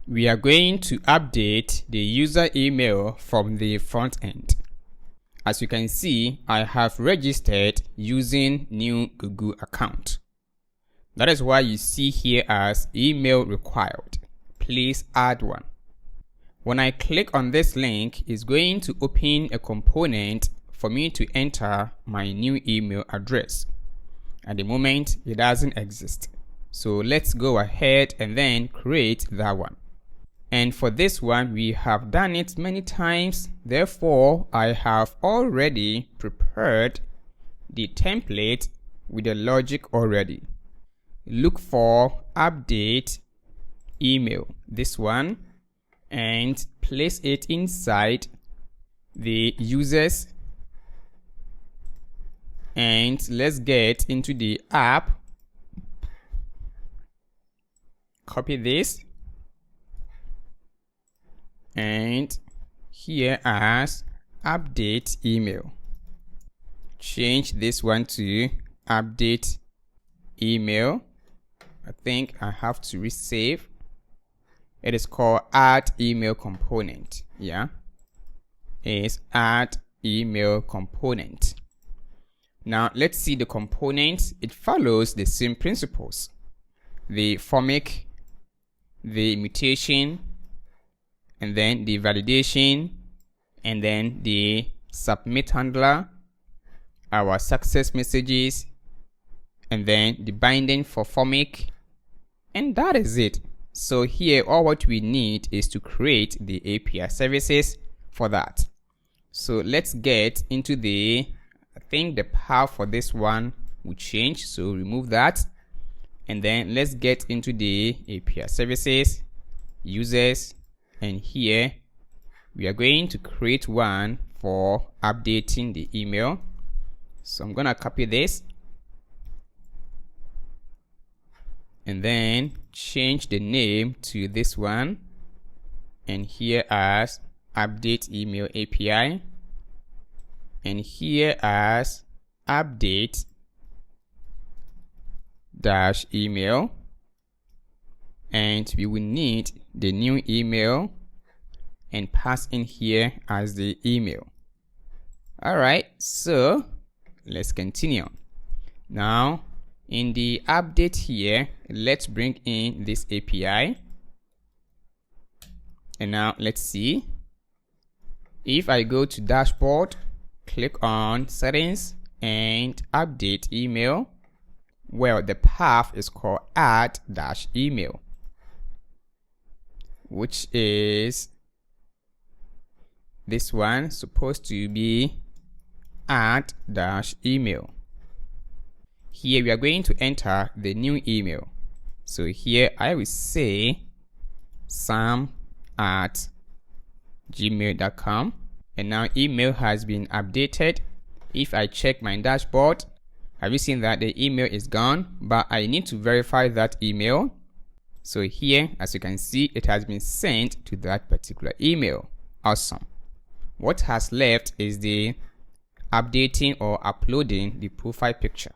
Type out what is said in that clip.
we are going to update the user email from the front end. As you can see, I have registered using new Google account. That is why you see here as email required. Please add one. When I click on this link, it's going to open a component for me to enter my new email address. At the moment, it doesn't exist. So let's go ahead and then create that one. And for this one, we have done it many times. Therefore, I have already prepared the template with the logic already. Look for update email, this one, and place it inside the users. And let's get into the app. Copy this. And here as update email. Change this one to update email. I think I have to resave. It is called add email component. Yeah, it's add email component. Now let's see the component. It follows the same principles: the formic, the mutation, and then the validation, and then the submit handler, our success messages, and then the binding for formic, and that is it. So here, all what we need is to create the API services for that. So let's get into I think the path for this one will change, so remove that. And then let's get into the API services, users, and here we are going to create one for updating the email. So I'm gonna copy this and then change the name to this one, and here as update email API, and here as update dash email, and we will need the new email and pass in here as the email. All right, so let's continue. Now in the update here, let's bring in this API. And now let's see. If I go to dashboard, click on settings and update email, well, the path is called add dash email, which is this one, supposed to be add dash email. Here we are going to enter the new email. So here I will say sam@gmail.com, and now email has been updated. If I check my dashboard, have you seen that the email is gone? But I need to verify that email. So here, as you can see, it has been sent to that particular email. Awesome. What has left is the updating or uploading the profile picture.